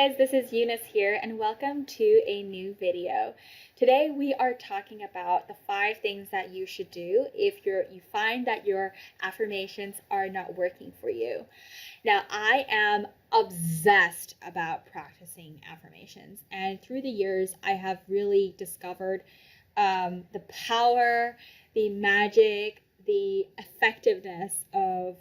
guys, this is Eunice here and welcome to a new video. Today we are talking about the 5 things that you should do if you find that your affirmations are not working for you. Now, I am obsessed about practicing affirmations, and through the years I have really discovered the power, the magic, the effectiveness of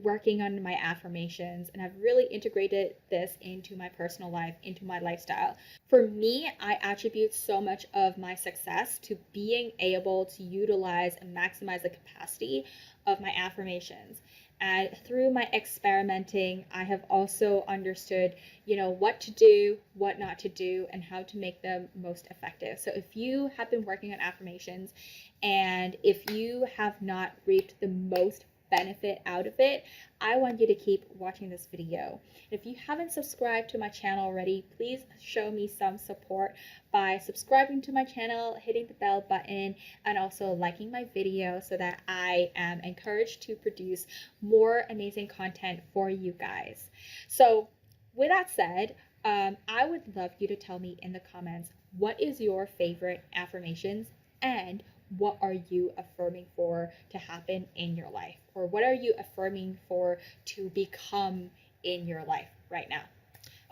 working on my affirmations, and I've really integrated this into my personal life, into my lifestyle. For me, I attribute so much of my success to being able to utilize and maximize the capacity of my affirmations. And through my experimenting, I have also understood, what to do, what not to do, and how to make them most effective. So if you have been working on affirmations and if you have not reaped the most benefit out of it, I want you to keep watching this video. If you haven't subscribed to my channel already, please show me some support by subscribing to my channel, hitting the bell button, and also liking my video so that I am encouraged to produce more amazing content for you guys. So with that said, I would love you to tell me in the comments, what is your favorite affirmations and what are you affirming for to happen in your life? Or what are you affirming for to become in your life right now?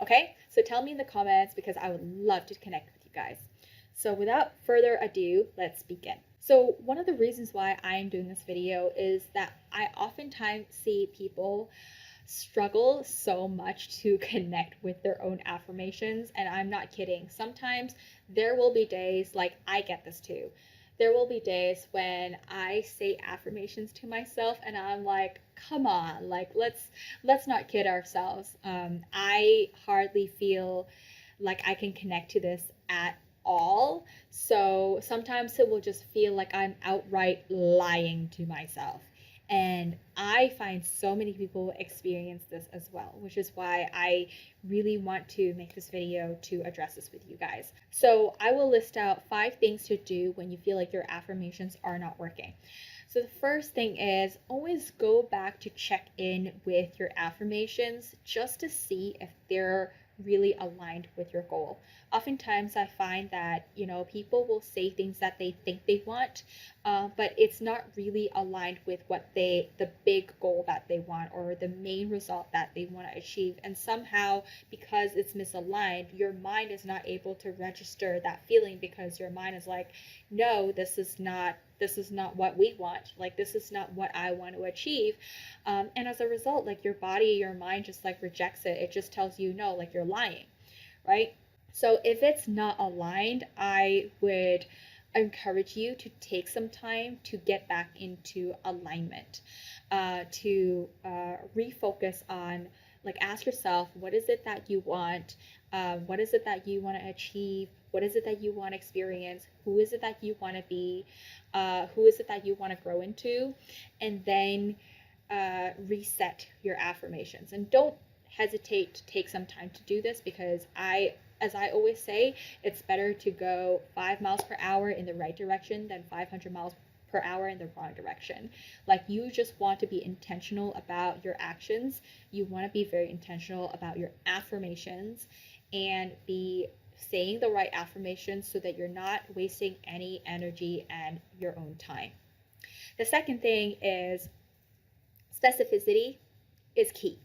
Okay, so tell me in the comments because I would love to connect with you guys. So without further ado, let's begin. So one of the reasons why I am doing this video is that I oftentimes see people struggle so much to connect with their own affirmations, and I'm not kidding. Sometimes there will be days, like I get this too. There will be days when I say affirmations to myself and I'm like, come on, like let's not kid ourselves. I hardly feel like I can connect to this at all. So sometimes it will just feel like I'm outright lying to myself. And I find so many people experience this as well, which is why I really want to make this video to address this with you guys. So I will list out 5 things to do when you feel like your affirmations are not working. So the first thing is always go back to check in with your affirmations just to see if they're really aligned with your goal. Oftentimes I find that, people will say things that they think they want, but it's not really aligned with what the big goal that they want or the main result that they want to achieve. And somehow, because it's misaligned, your mind is not able to register that feeling because your mind is like, no, this is not what we want. Like, this is not what I want to achieve. And as a result, like your body, your mind just like rejects it. It just tells you, no, like you're lying, right? So if it's not aligned, I would encourage you to take some time to get back into alignment, to refocus on, like, ask yourself, what is it that you want? What is it that you want to achieve? What is it that you want to experience? Who is it that you want to be? Who is it that you want to grow into? And then reset your affirmations. And don't hesitate to take some time to do this because as I always say, it's better to go 5 miles per hour in the right direction than 500 miles per hour in the wrong direction. Like, you just want to be intentional about your actions. You want to be very intentional about your affirmations and be saying the right affirmations so that you're not wasting any energy and your own time. The second thing is specificity is key.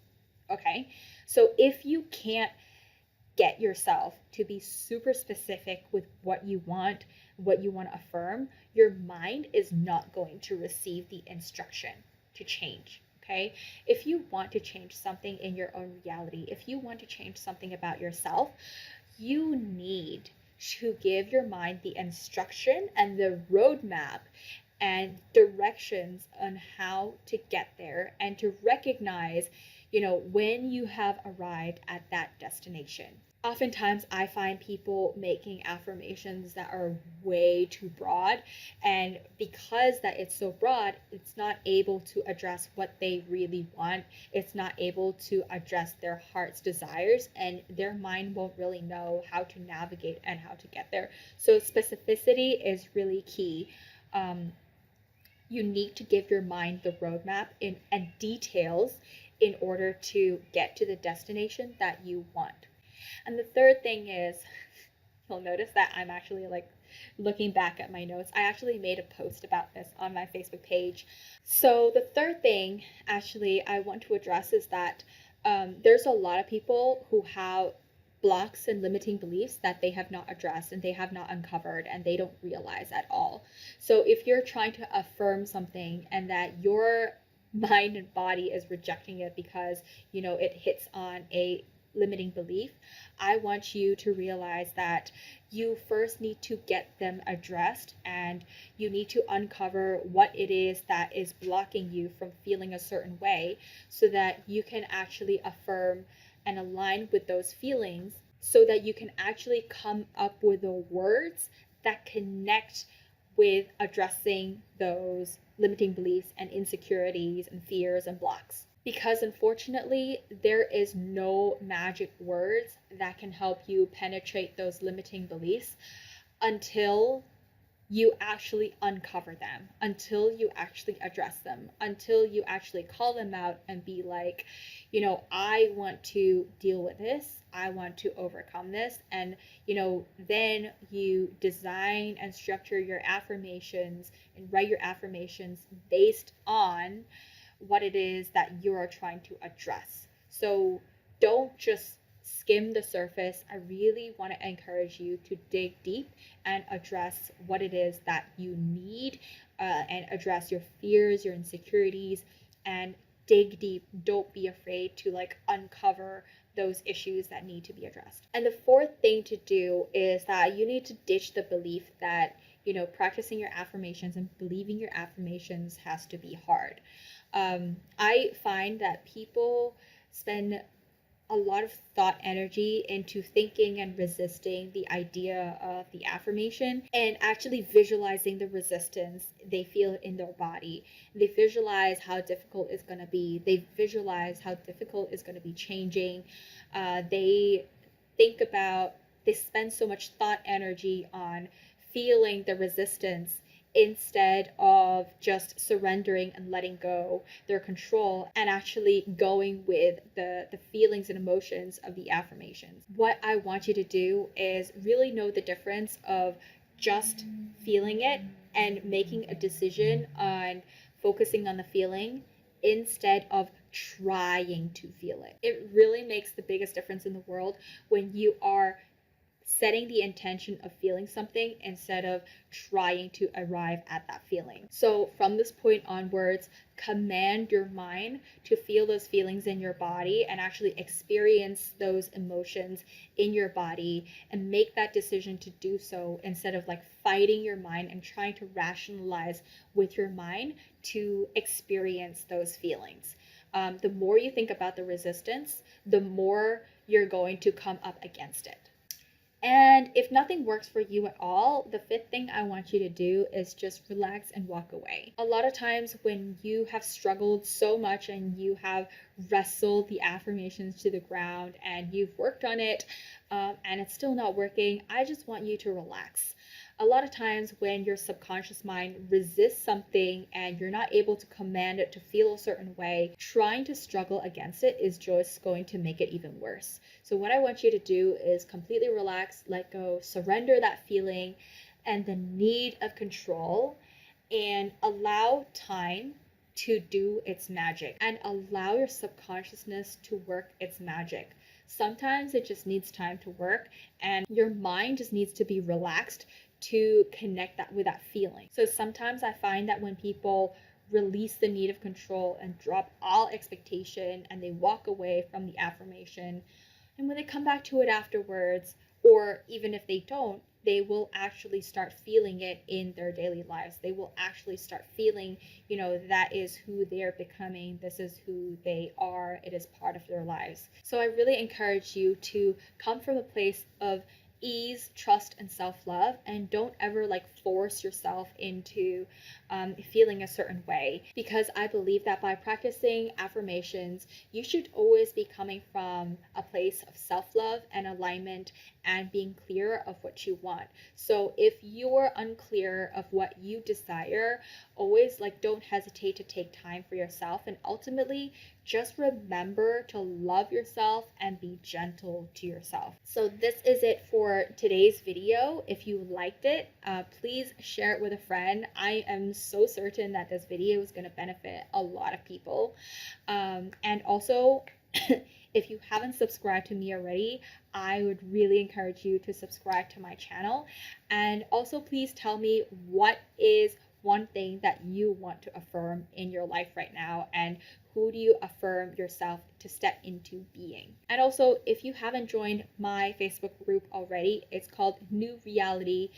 Okay, so if you can't get yourself to be super specific with what you want to affirm, your mind is not going to receive the instruction to change. Okay, if you want to change something in your own reality, if you want to change something about yourself, you need to give your mind the instruction and the roadmap and directions on how to get there, and to recognize, when you have arrived at that destination. Oftentimes I find people making affirmations that are way too broad, and because that it's so broad, it's not able to address what they really want. It's not able to address their heart's desires, and their mind won't really know how to navigate and how to get there. So specificity is really key. You need to give your mind the roadmap and details in order to get to the destination that you want. And the third thing is, you'll notice that I'm actually like looking back at my notes. I actually made a post about this on my Facebook page. So the third thing actually I want to address is that there's a lot of people who have blocks and limiting beliefs that they have not addressed and they have not uncovered and they don't realize at all. So if you're trying to affirm something and that your mind and body is rejecting it because it hits on a limiting belief, I want you to realize that you first need to get them addressed and you need to uncover what it is that is blocking you from feeling a certain way so that you can actually affirm and align with those feelings so that you can actually come up with the words that connect with addressing those limiting beliefs and insecurities and fears and blocks. Because unfortunately, there is no magic words that can help you penetrate those limiting beliefs until you actually uncover them, until you actually address them, until you actually call them out and be like, I want to deal with this. I want to overcome this. And, then you design and structure your affirmations and write your affirmations based on what it is that you're trying to address. So don't just skim the surface. I really want to encourage you to dig deep and address what it is that you need and address your fears, your insecurities, and dig deep. Don't be afraid to uncover those issues that need to be addressed. And the fourth thing to do is that you need to ditch the belief that practicing your affirmations and believing your affirmations has to be hard. I find that people spend a lot of thought energy into thinking and resisting the idea of the affirmation and actually visualizing the resistance they feel in their body. They visualize how difficult it's going to be. They visualize how difficult it's going to be changing. They spend so much thought energy on feeling the resistance instead of just surrendering and letting go their control and actually going with the feelings and emotions of the affirmations. What I want you to do is really know the difference of just feeling it and making a decision on focusing on the feeling instead of trying to feel it. It really makes the biggest difference in the world when you are setting the intention of feeling something instead of trying to arrive at that feeling. So from this point onwards, command your mind to feel those feelings in your body and actually experience those emotions in your body and make that decision to do so instead of fighting your mind and trying to rationalize with your mind to experience those feelings. The more you think about the resistance, the more you're going to come up against it. And if nothing works for you at all, the fifth thing I want you to do is just relax and walk away. A lot of times when you have struggled so much and you have wrestled the affirmations to the ground and you've worked on it and it's still not working, I just want you to relax. A lot of times when your subconscious mind resists something and you're not able to command it to feel a certain way, trying to struggle against it is just going to make it even worse. So what I want you to do is completely relax, let go, surrender that feeling and the need of control, and allow time to do its magic and allow your subconsciousness to work its magic. Sometimes it just needs time to work and your mind just needs to be relaxed to connect that with that feeling. So sometimes I find that when people release the need of control and drop all expectation and they walk away from the affirmation, and when they come back to it afterwards, or even if they don't, they will actually start feeling it in their daily lives. They will actually start feeling, that is who they're becoming. This is who they are. It is part of their lives. So I really encourage you to come from a place of ease, trust, and self-love, and don't ever force yourself into feeling a certain way, because I believe that by practicing affirmations, you should always be coming from a place of self-love and alignment and being clear of what you want. So if you're unclear of what you desire, always don't hesitate to take time for yourself, and ultimately just remember to love yourself and be gentle to yourself. So this is it for today's video. If you liked it, please share it with a friend. I am so certain that this video is going to benefit a lot of people. And also, if you haven't subscribed to me already, I would really encourage you to subscribe to my channel. And also, please tell me what is one thing that you want to affirm in your life right now, and who do you affirm yourself to step into being. And also, if you haven't joined my Facebook group already, it's called New Reality,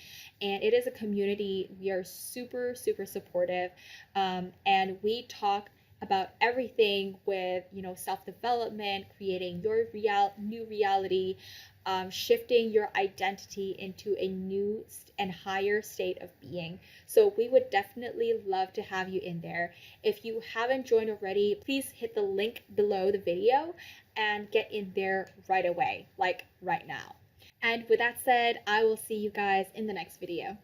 and it is a community. We are super supportive, and we talk about everything with self-development, creating your new reality, shifting your identity into a new and higher state of being. So we would definitely love to have you in there. If you haven't joined already, please hit the link below the video and get in there right away, like right now. And with that said, I will see you guys in the next video.